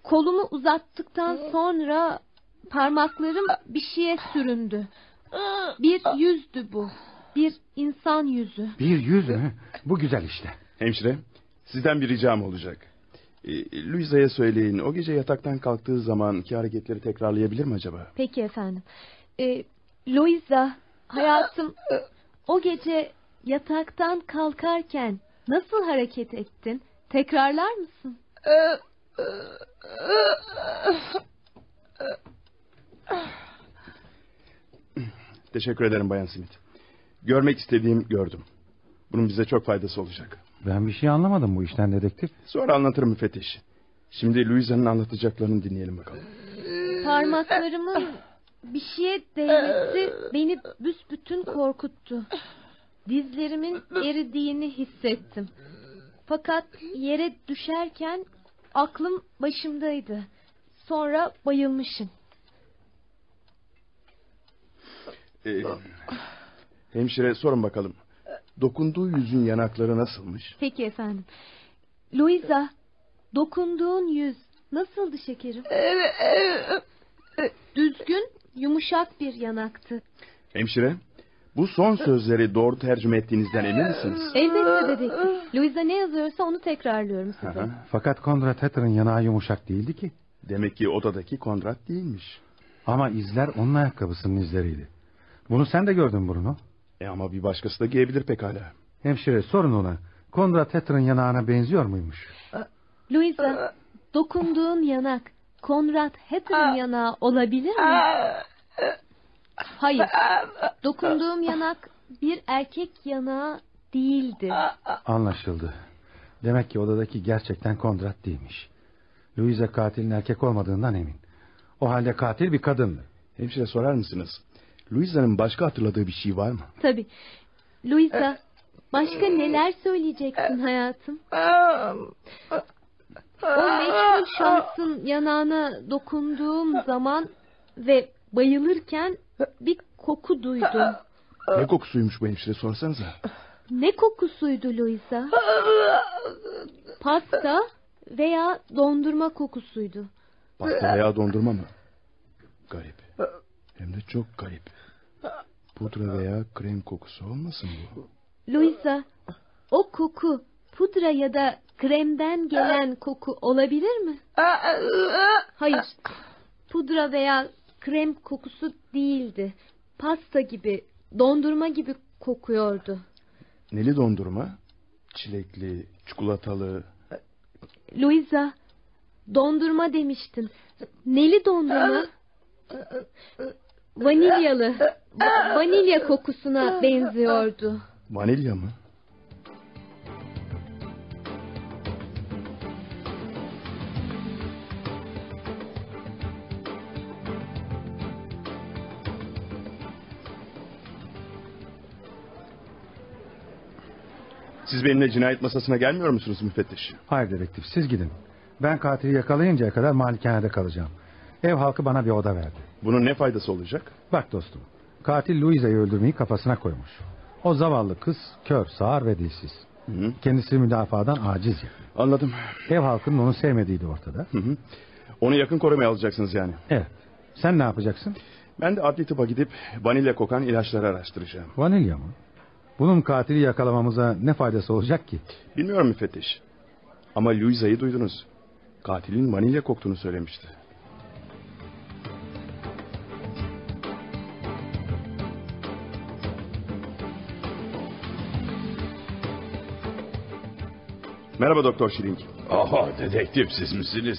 Kolumu uzattıktan sonra parmaklarım bir şeye süründü. Bir yüzdü bu. Bir insan yüzü. Bir yüz mü? Bu güzel işte. Hemşire, sizden bir ricam olacak. Louisa'ya söyleyin, o gece yataktan kalktığı zamanki hareketleri tekrarlayabilir mi acaba? Peki efendim. Louisa, hayatım, o gece yataktan kalkarken nasıl hareket ettin? Tekrarlar mısın? Teşekkür ederim Bayan Smith. Görmek istediğim gördüm. Bunun bize çok faydası olacak. Ben bir şey anlamadım bu işten dedektif. Sonra anlatırım müfettiş. Şimdi Louisa'nın anlatacaklarını dinleyelim bakalım. Parmaklarımın bir şeye değmesi beni büsbütün korkuttu. Dizlerimin eridiğini hissettim. Fakat yere düşerken aklım başımdaydı. Sonra bayılmışım. Hemşire sorun bakalım. Dokunduğu yüzün yanakları nasılmış? Peki efendim. Louisa, dokunduğun yüz nasıldı şekerim? Düzgün, yumuşak bir yanaktı. Hemşire, bu son sözleri doğru tercüme ettiğinizden emin misiniz? Elbette dedektif. Louisa ne yazıyorsa onu tekrarlıyorum size. Fakat Conrad Hatter'ın yanağı yumuşak değildi ki. Demek ki odadaki Conrad değilmiş. Ama izler onun ayakkabısının izleriydi. Bunu sen de gördün Bruno. Ama bir başkası da giyebilir pekala. Hemşire sorun ona. Conrad Hatter'ın yanağına benziyor muymuş? Louisa, dokunduğun yanak Conrad Hatter'ın yanağı olabilir mi? Hayır. Dokunduğum yanak bir erkek yanağı değildi. Anlaşıldı. Demek ki odadaki gerçekten Conrad değilmiş. Louisa katilin erkek olmadığından emin. O halde katil bir kadındı. Hemşire sorar mısınız? Louisa'nın başka hatırladığı bir şey var mı? Tabii. Louisa, başka neler söyleyeceksin hayatım? O meşhur şahsın yanağına dokunduğum zaman ve bayılırken bir koku duydum. Ne kokusuymuş bu hemşire sorsanıza? Ne kokusuydu Louisa? Pasta veya dondurma kokusuydu. Pasta veya dondurma mı? Garip. Hem de çok garip. Pudra veya krem kokusu olmasın bu? Louisa, o koku pudra ya da kremden gelen koku olabilir mi? Hayır. Pudra veya krem kokusu değildi. Pasta gibi, dondurma gibi kokuyordu. Neli dondurma? Çilekli, çikolatalı. Louisa, dondurma demiştin. Neli dondurma? Vanilyalı. Vanilya kokusuna benziyordu. Vanilya mı? Siz benimle cinayet masasına gelmiyor musunuz müfettiş? Hayır dedektif, siz gidin. Ben katili yakalayıncaya kadar malikanede kalacağım. Ev halkı bana bir oda verdi. Bunun ne faydası olacak? Bak dostum, katil Louisa'yı öldürmeyi kafasına koymuş. O zavallı kız kör, sağır ve dilsiz. Hı. Kendisi müdafadan aciz ya. Anladım. Ev halkının onu sevmediği de ortada. Hı. Onu yakın korumaya alacaksınız yani. Evet. Sen ne yapacaksın? Ben de adli tıpa gidip vanilya kokan ilaçları araştıracağım. Vanilya mı? Bunun katili yakalamamıza ne faydası olacak ki? Bilmiyorum müfettiş. Ama Louisa'yı duydunuz. Katilin vanilya koktuğunu söylemişti. Merhaba Doktor Schilling. Aha, dedektif siz misiniz?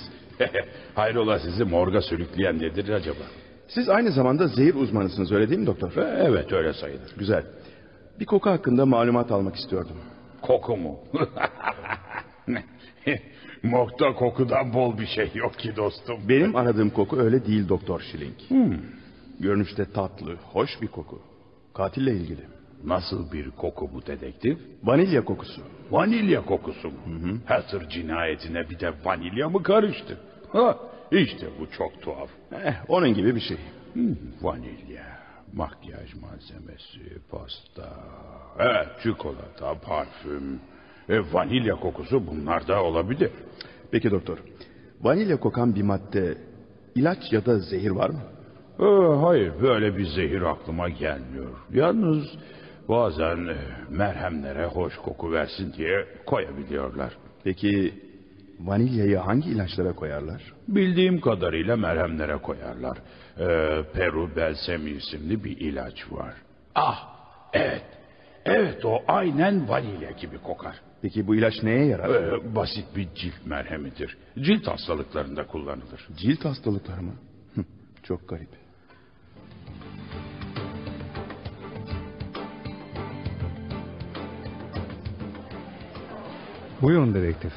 Hayrola, sizi morga sürükleyen nedir acaba? Siz aynı zamanda zehir uzmanısınız, öyle değil mi doktor? Evet, öyle sayılır. Güzel. Bir koku hakkında malumat almak istiyordum. Koku mu? Morgda kokudan bol bir şey yok ki dostum. Benim aradığım koku öyle değil Doktor Schilling. Görünüşte tatlı, hoş bir koku. Katille ilgili. Nasıl bir koku bu dedektif? Vanilya kokusu. Vanilya kokusu mu? Hatter cinayetine bir de vanilya mı karıştı? Ha, işte bu çok tuhaf. Onun gibi bir şey. Vanilya, makyaj malzemesi, pasta, evet, çikolata, parfüm, vanilya kokusu, bunlar da olabilir. Peki doktor, vanilya kokan bir madde, ilaç ya da zehir var mı? Hayır, böyle bir zehir aklıma gelmiyor. Yalnız bazen merhemlere hoş koku versin diye koyabiliyorlar. Peki vanilyayı hangi ilaçlara koyarlar? Bildiğim kadarıyla merhemlere koyarlar. Peru Belsemi isimli bir ilaç var. Ah, evet. Evet, o aynen vanilya gibi kokar. Peki bu ilaç neye yarar? Basit bir cilt merhemidir. Cilt hastalıklarında kullanılır. Cilt hastalıkları mı? Çok garip. Buyurun dedektif.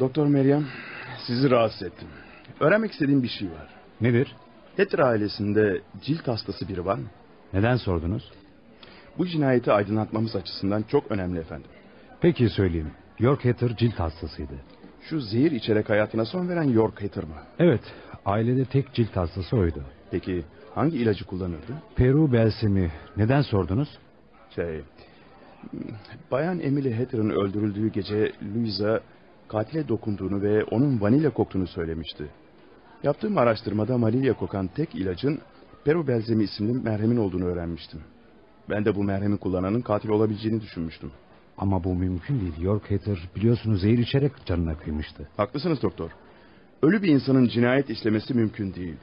Doktor Meryem, sizi rahatsız ettim. Öğrenmek istediğim bir şey var. Nedir? Hatter ailesinde cilt hastası biri var mı? Neden sordunuz? Bu cinayeti aydınlatmamız açısından çok önemli efendim. Peki söyleyeyim. York Hatter cilt hastasıydı. Şu zehir içerek hayatına son veren York Hatter mı? Evet, ailede tek cilt hastası oydu. Peki hangi ilacı kullanırdı? Peru Belsemi. Neden sordunuz? Bayan Emily Hatter'ın öldürüldüğü gece Louisa katile dokunduğunu ve onun vanilya koktuğunu söylemişti. Yaptığım araştırmada vanilya kokan tek ilacın Peru Belsemi isimli merhemin olduğunu öğrenmiştim. Ben de bu merhemi kullananın katil olabileceğini düşünmüştüm. Ama bu mümkün değil. York Hatter biliyorsunuz zehir içerek canına kıymıştı. Haklısınız doktor. Ölü bir insanın cinayet işlemesi mümkün değil.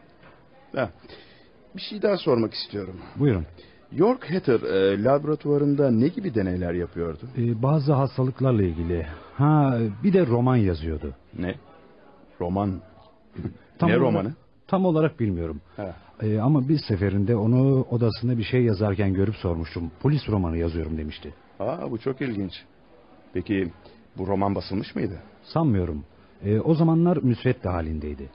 Bir şey daha sormak istiyorum. Buyurun. York Hatter laboratuvarında ne gibi deneyler yapıyordu? Bazı hastalıklarla ilgili. Bir de roman yazıyordu. Ne? Roman? Ne romanı? Tam olarak bilmiyorum. Ama bir seferinde onu odasında bir şey yazarken görüp sormuştum. Polis romanı yazıyorum demişti. Bu çok ilginç. Peki bu roman basılmış mıydı? Sanmıyorum. O zamanlar müsvedde halindeydi.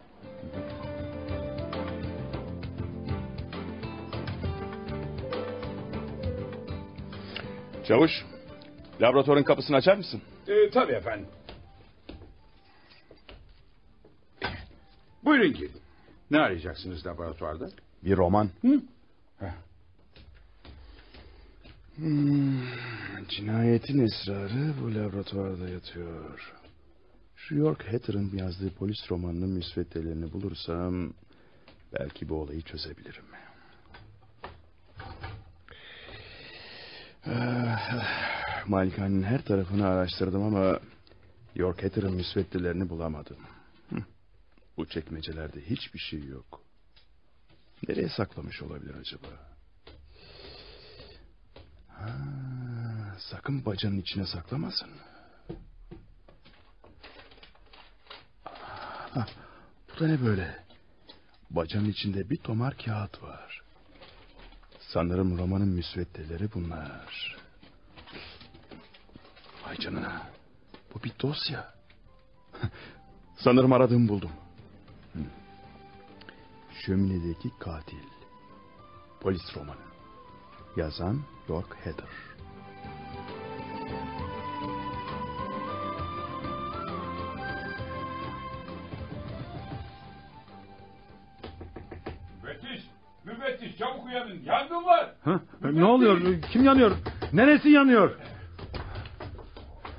Çavuş, laboratuvarın kapısını açar mısın? Tabii efendim. Buyurun gidin. Ne arayacaksınız laboratuvarda? Bir roman. Cinayetin esrarı bu laboratuvarda yatıyor. Şu York Hatter'ın yazdığı polis romanının müsveddelerini bulursam belki bu olayı çözebilirim. Malikanenin her tarafını araştırdım ama York Hatter'ın müsveddelerini bulamadım. Bu çekmecelerde hiçbir şey yok. Nereye saklamış olabilir acaba? Sakın bacanın içine saklamasın. Bu da ne böyle? Bacanın içinde bir tomar kağıt var. Sanırım romanın müsveddeleri bunlar. Vay canına. Bu bir dosya. Sanırım aradığımı buldum. Şöminedeki katil. Polis romanı. Yazan York Hatter. Müfettiş çabuk uyanın. Yangın var. Ne oluyor? Kim yanıyor? Neresi yanıyor?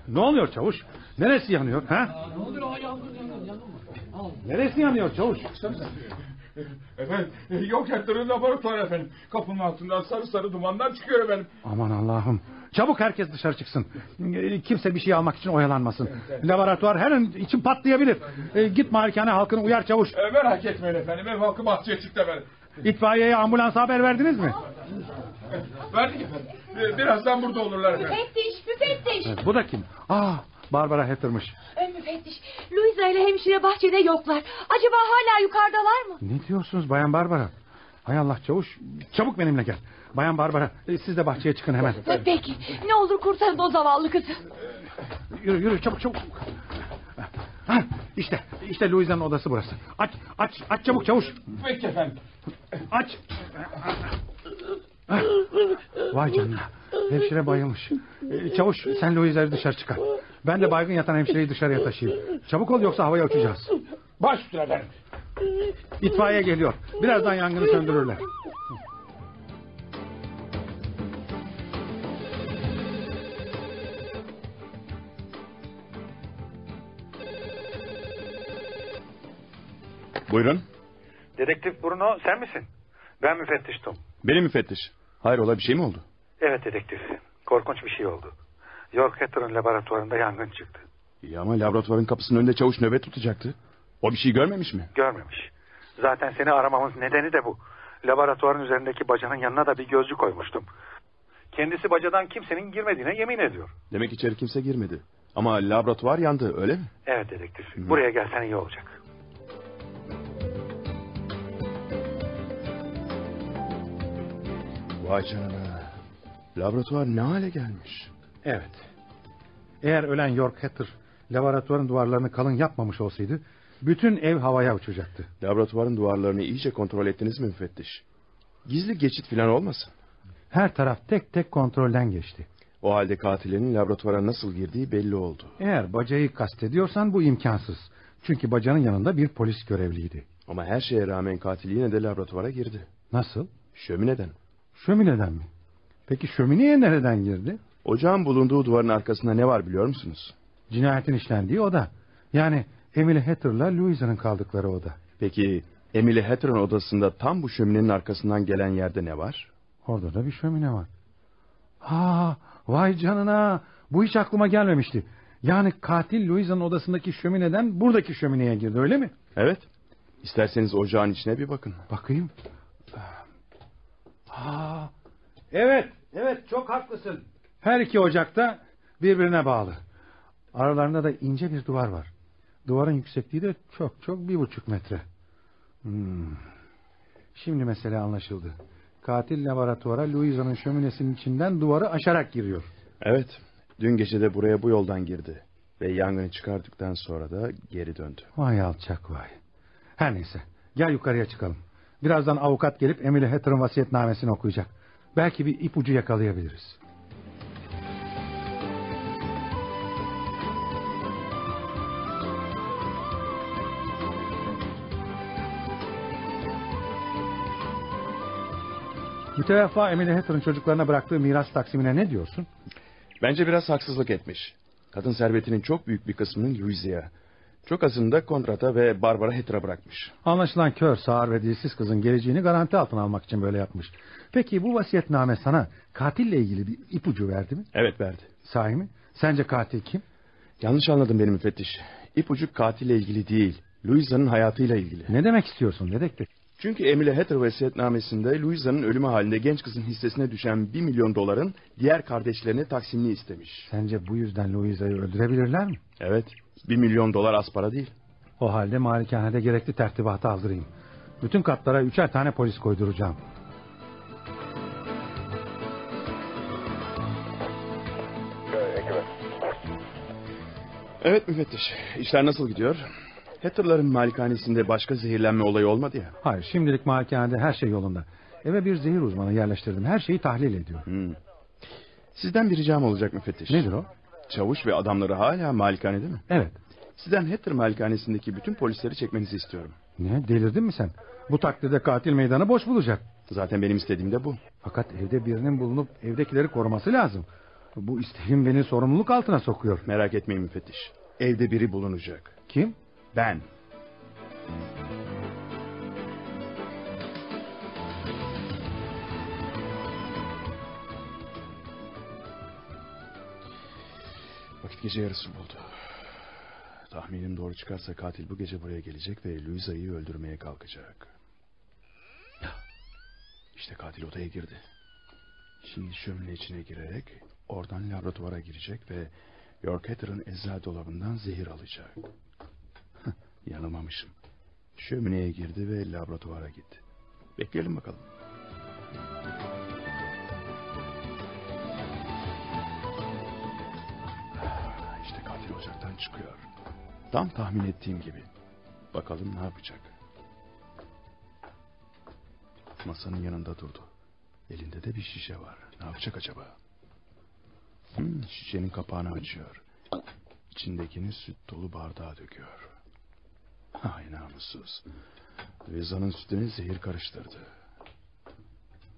Ne oluyor çavuş? Neresi yanıyor? Ne oluyor? Neresi yanıyor çavuş? Efendim, yok Hatter'ın laboratuvarı efendim. Kapının altından sarı sarı dumanlar çıkıyor efendim. Aman Allah'ım. Çabuk herkes dışarı çıksın. Kimse bir şey almak için oyalanmasın. Laboratuvar her an için patlayabilir. Git malikane halkını uyar çavuş. Merak etmeyin efendim. Ev halkı bahçeye çıktı efendim. İtfaiyeye, ambulansa haber verdiniz mi? Verdik efendim. Birazdan burada olurlar efendim. Müfettiş. Evet, bu da kim? Barbara Hatter'mış. Müfettiş, Louisa ile hemşire bahçede yoklar. Acaba hala yukarıdalar mı? Ne diyorsunuz Bayan Barbara? Hay Allah çavuş. Çabuk benimle gel. Bayan Barbara, siz de bahçeye çıkın hemen. Peki, ne olur kurtarın o zavallı kızı. Yürü çabuk. İşte Louisa'nın odası burası. Aç çabuk çavuş. Peki efendim. Aç. Vay canına. Hemşire bayılmış. Çavuş sen Louisa'yı dışarı çıkar. Ben de baygın yatan hemşireyi dışarıya taşıyayım. Çabuk ol yoksa havaya uçacağız. Baş üstüne efendim. İtfaiye geliyor. Birazdan yangını söndürürler. Buyurun. Dedektif Bruno sen misin? Ben müfettiş Tom. Benim müfettiş. Hayrola bir şey mi oldu? Evet dedektif. Korkunç bir şey oldu. York Hatter'ın laboratuvarında yangın çıktı. İyi ama laboratuvarın kapısının önünde çavuş nöbet tutacaktı. O bir şey görmemiş mi? Görmemiş. Zaten seni aramamız nedeni de bu. Laboratuvarın üzerindeki bacanın yanına da bir gözcü koymuştum. Kendisi bacadan kimsenin girmediğine yemin ediyor. Demek içeri kimse girmedi. Ama laboratuvar yandı öyle mi? Evet dedektif. Buraya gelsen iyi olacak. Vay canına. Laboratuvar ne hale gelmiş? Evet. Eğer ölen York Hatter laboratuvarın duvarlarını kalın yapmamış olsaydı bütün ev havaya uçacaktı. Laboratuvarın duvarlarını iyice kontrol ettiniz mi müfettiş? Gizli geçit falan olmasın? Her taraf tek tek kontrolden geçti. O halde katilinin laboratuvara nasıl girdiği belli oldu. Eğer bacayı kastediyorsan bu imkansız. Çünkü bacanın yanında bir polis görevliydi. Ama her şeye rağmen katil yine de laboratuvara girdi. Nasıl? Şömineden. Şömineden mi? Peki şömineye nereden girdi? Ocağın bulunduğu duvarın arkasında ne var biliyor musunuz? Cinayetin işlendiği oda. Yani Emily Hatter'la Louisa'nın kaldıkları oda. Peki Emily Hatter'ın odasında tam bu şöminenin arkasından gelen yerde ne var? Orada da bir şömine var. Vay canına. Bu hiç aklıma gelmemişti. Yani katil Louisa'nın odasındaki şömineden buradaki şömineye girdi öyle mi? Evet. İsterseniz ocağın içine bir bakın. Bakayım. Evet çok haklısın. Her iki ocak da birbirine bağlı. Aralarında da ince bir duvar var. Duvarın yüksekliği de çok 1,5 metre. Şimdi mesele anlaşıldı. Katil laboratuvara Louisa'nın şöminesinin içinden duvarı aşarak giriyor. Evet. Dün gece de buraya bu yoldan girdi. Ve yangını çıkardıktan sonra da geri döndü. Vay alçak vay. Her neyse. Gel yukarıya çıkalım. Birazdan avukat gelip Emily Hatter'ın vasiyetnamesini okuyacak. Belki bir ipucu yakalayabiliriz. Müteveffa Emily Hatter'ın çocuklarına bıraktığı miras taksimine ne diyorsun? Bence biraz haksızlık etmiş. Kadın servetinin çok büyük bir kısmını Louisa'ya, çok azını da Conrad'a ve Barbara Hatter'a bırakmış. Anlaşılan kör, sağır ve dilsiz kızın geleceğini garanti altına almak için böyle yapmış. Peki bu vasiyetname sana katille ilgili bir ipucu verdi mi? Evet verdi. Sahi mi? Sence katil kim? Yanlış anladın benim müfettiş. İpucu katille ilgili değil, Louisa'nın hayatıyla ilgili. Ne demek istiyorsun dedektif? Çünkü Emily Hatter vasiyetnamesinde Louisa'nın ölümü halinde genç kızın hissesine düşen $1 milyon diğer kardeşlerine taksimini istemiş. Sence bu yüzden Louisa'yı öldürebilirler mi? Evet, $1 milyon az para değil. O halde malikanede gerekli tertibatı hazırlayayım. Bütün katlara 3'er tane polis koyduracağım. Evet müfettiş, işler nasıl gidiyor? Hatter'ların malikanesinde başka zehirlenme olayı olmadı ya. Hayır, şimdilik malikanede her şey yolunda. Eve bir zehir uzmanı yerleştirdim. Her şeyi tahlil ediyor. Sizden bir ricam olacak müfettiş. Nedir o? Çavuş ve adamları hala malikanede mi? Evet. Sizden Hatter malikanesindeki bütün polisleri çekmenizi istiyorum. Ne, delirdin mi sen? Bu takdirde katil meydanı boş bulacak. Zaten benim istediğim de bu. Fakat evde birinin bulunup evdekileri koruması lazım. Bu isteğim beni sorumluluk altına sokuyor. Merak etmeyin müfettiş. Evde biri bulunacak. Kim? Ben. gece yarısı buldu. Tahminim doğru çıkarsa katil bu gece buraya gelecek ve Louisa'yı öldürmeye kalkacak. İşte katil odaya girdi. Şimdi şömine içine girerek oradan laboratuvara girecek ve York Hatter'ın eczacı dolabından zehir alacak. Yanılmamışım. Şömineye girdi ve laboratuvara gitti. Bekleyelim bakalım. İşte katil ocaktan çıkıyor. Tam tahmin ettiğim gibi. Bakalım ne yapacak. Masanın yanında durdu. Elinde de bir şişe var. Ne yapacak acaba? Şişenin kapağını açıyor. İçindekini süt dolu bardağa döküyor. Ay namussuz. Louisa'nın sütüne zehir karıştırdı.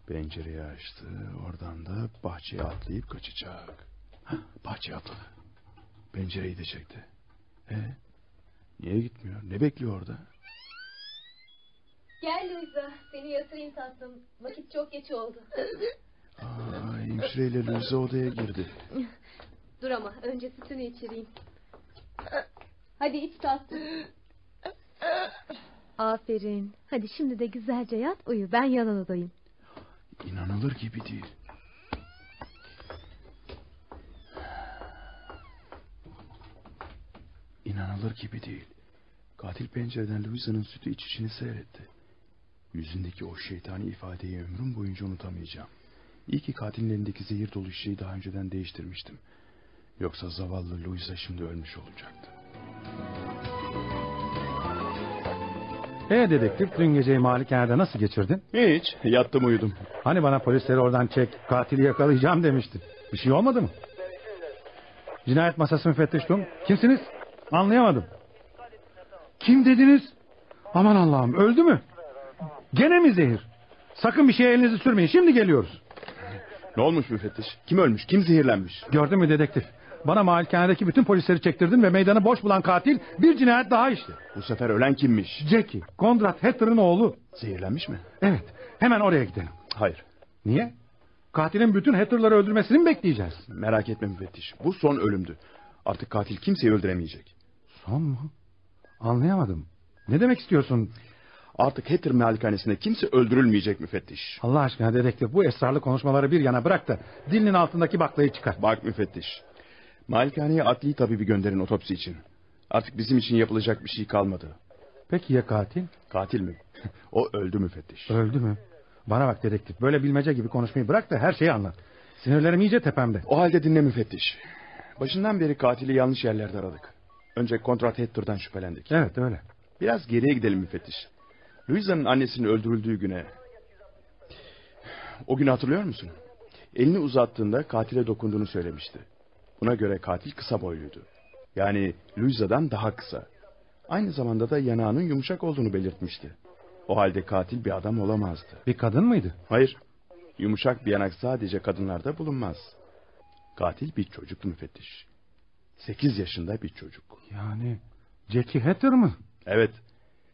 Pencereyi açtı. Oradan da bahçeye atlayıp kaçacak. Bahçeye atladı. Pencereyi de çekti. Niye gitmiyor? Ne bekliyor orada? Gel Louisa, seni yatırayım tatlım. Vakit çok geç oldu. Hemşireyle Louisa odaya girdi. Dur ama önce sütünü içireyim. Hadi iç tatlım. Aferin. Hadi şimdi de güzelce yat uyu. Ben yan odadayım. İnanılır gibi değil. İnanılır gibi değil. Katil pencereden Louisa'nın sütü içişini seyretti. Yüzündeki o şeytani ifadeyi ömrüm boyunca unutamayacağım. İyi ki katilin elindeki zehir dolu şişeyi daha önceden değiştirmiştim. Yoksa zavallı Louisa şimdi ölmüş olacaktı. Dedektif, dün geceyi malikanede nasıl geçirdin? Hiç, yattım uyudum. Hani bana polisleri oradan çek, katili yakalayacağım demiştin. Bir şey olmadı mı? Cinayet masası müfettiştim. Kimsiniz? Anlayamadım. Kim dediniz? Aman Allah'ım, öldü mü? Gene mi zehir? Sakın bir şeye elinizi sürmeyin, şimdi geliyoruz. Ne olmuş müfettiş? Kim ölmüş, kim zehirlenmiş? Gördün mü dedektif? Bana malikanedeki bütün polisleri çektirdin ve meydanı boş bulan katil bir cinayet daha işti. Bu sefer ölen kimmiş? Jackie, Konrad Hatter'ın oğlu. Zehirlenmiş mi? Evet, hemen oraya gidelim. Hayır. Niye? Katilin bütün Hatter'ları öldürmesini mi bekleyeceğiz? Merak etme müfettiş, bu son ölümdü. Artık katil kimseyi öldüremeyecek. Son mu? Anlayamadım. Ne demek istiyorsun? Artık Hatter malikanesinde kimse öldürülmeyecek müfettiş. Allah aşkına dedektif, bu esrarlı konuşmaları bir yana bırak da dilinin altındaki baklayı çıkar. Bak müfettiş, malikaneye adli tabibi gönderin otopsi için. Artık bizim için yapılacak bir şey kalmadı. Peki ya katil? Katil mi? O öldü müfettiş. Öldü mü? Bana bak dedektif, böyle bilmece gibi konuşmayı bırak da her şeyi anlat. Sinirlerim iyice tepemde. O halde dinle müfettiş. Başından beri katili yanlış yerlerde aradık. Önce Konrad Hatter'dan şüphelendik. Evet öyle. Biraz geriye gidelim müfettiş. Louisa'nın annesinin öldürüldüğü güne. O günü hatırlıyor musun? Elini uzattığında katile dokunduğunu söylemişti. Buna göre katil kısa boyluydu. Yani Louisa'dan daha kısa. Aynı zamanda da yanağının yumuşak olduğunu belirtmişti. O halde katil bir adam olamazdı. Bir kadın mıydı? Hayır. Yumuşak bir yanak sadece kadınlarda bulunmaz. Katil bir çocuktu müfettiş. 8 yaşında bir çocuk. Yani Jackie Hatter mı? Evet.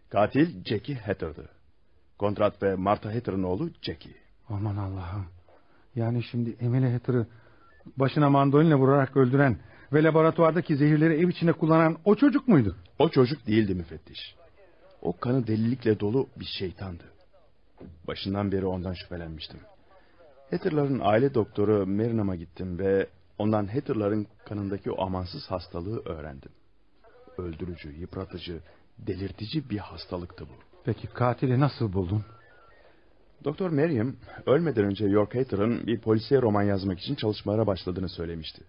Katil Jackie Hatter'dı. Konrad ve Martha Hatter'ın oğlu Jackie. Aman Allah'ım. Yani şimdi Emily Hatter'ı başına mandolinle vurarak öldüren ve laboratuvardaki zehirleri ev içinde kullanan o çocuk muydu? O çocuk değildi müfettiş. O kanı delilikle dolu bir şeytandı. Başından beri ondan şüphelenmiştim. Hatter'ların aile doktoru Marinham'a gittim ve ondan Hatter'ların kanındaki o amansız hastalığı öğrendim. Öldürücü, yıpratıcı, delirtici bir hastalıktı bu. Peki katili nasıl buldun? Doktor Merriam ölmeden önce York Hatter'ın bir polisiye roman yazmak için çalışmalara başladığını söylemişti.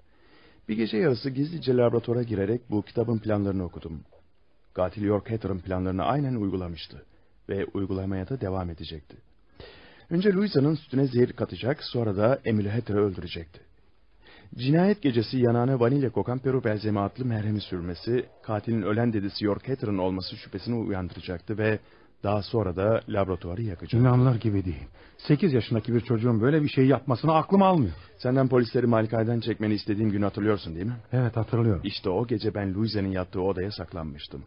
Bir gece yarısı gizlice laboratuvara girerek bu kitabın planlarını okudum. Katil York Hatter'ın planlarını aynen uygulamıştı ve uygulamaya da devam edecekti. Önce Louisa'nın sütüne zehir katacak, sonra da Emily Hatter'ı öldürecekti. Cinayet gecesi yanağına vanilya kokan Peru belzemi adlı merhemi sürmesi, katilin ölen dedesi York Hatter'ın olması şüphesini uyandıracaktı ve daha sonra da laboratuvarı yakacaktı. İnanılır gibi değil. 8 yaşındaki bir çocuğun böyle bir şey yapmasını aklım almıyor. Senden polisleri malikaneden çekmeni istediğim günü hatırlıyorsun değil mi? Evet hatırlıyorum. İşte o gece ben Louisa'nın yattığı odaya saklanmıştım.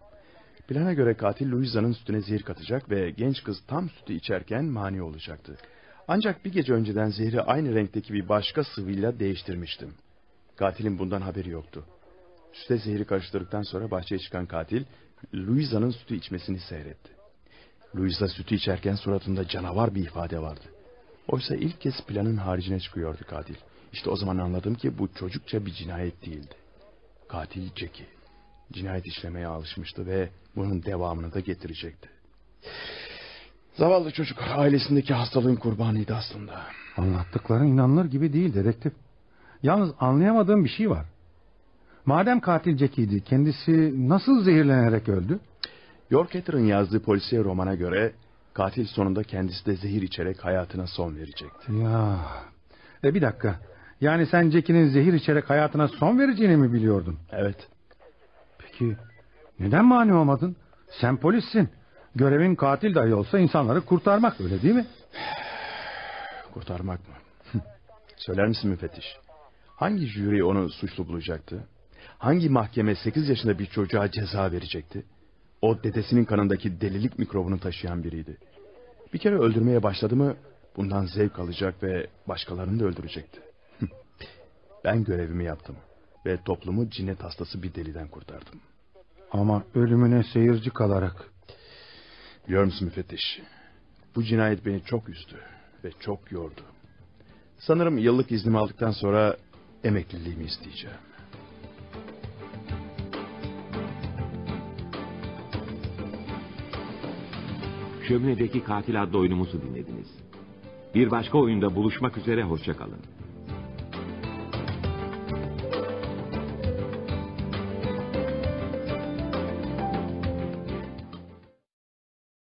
Plana göre katil Louisa'nın sütüne zehir katacak ve genç kız tam sütü içerken mani olacaktı. Ancak bir gece önceden zehri aynı renkteki bir başka sıvıyla değiştirmiştim. Katilin bundan haberi yoktu. Süte zehri karıştırdıktan sonra bahçeye çıkan katil Louisa'nın sütü içmesini seyretti. Louisa sütü içerken suratında canavar bir ifade vardı. Oysa ilk kez planın haricine çıkıyordu katil. İşte o zaman anladım ki bu çocukça bir cinayet değildi. Katil Jackie. Cinayet işlemeye alışmıştı ve bunun devamını da getirecekti. Zavallı çocuk ailesindeki hastalığın kurbanıydı aslında. Anlattıkların inanılır gibi değil dedektif. Yalnız anlayamadığım bir şey var. Madem katil Jackie'ydi, kendisi nasıl zehirlenerek öldü? York Hatter'ın yazdığı polisiye romana göre katil sonunda kendisi de zehir içerek hayatına son verecekti. Ya, bir dakika. Yani sen Jackie'nin zehir içerek hayatına son vereceğini mi biliyordun? Evet. Peki neden mani olmadın? Sen polissin. Görevin katil dahi olsa insanları kurtarmak, öyle değil mi? Kurtarmak mı? Söyler misin müfettiş? Hangi jüri onu suçlu bulacaktı? Hangi mahkeme 8 yaşında bir çocuğa ceza verecekti? O dedesinin kanındaki delilik mikrobunu taşıyan biriydi. Bir kere öldürmeye başladı mı bundan zevk alacak ve başkalarını da öldürecekti. Ben görevimi yaptım ve toplumu cinnet hastası bir deliden kurtardım. Ama ölümüne seyirci kalarak. Biliyor musun müfettiş? Bu cinayet beni çok üzdü ve çok yordu. Sanırım yıllık iznimi aldıktan sonra emekliliğimi isteyeceğim. Şöminedeki Katil adlı oyunumuzu dinlediniz. Bir başka oyunda buluşmak üzere, hoşça kalın.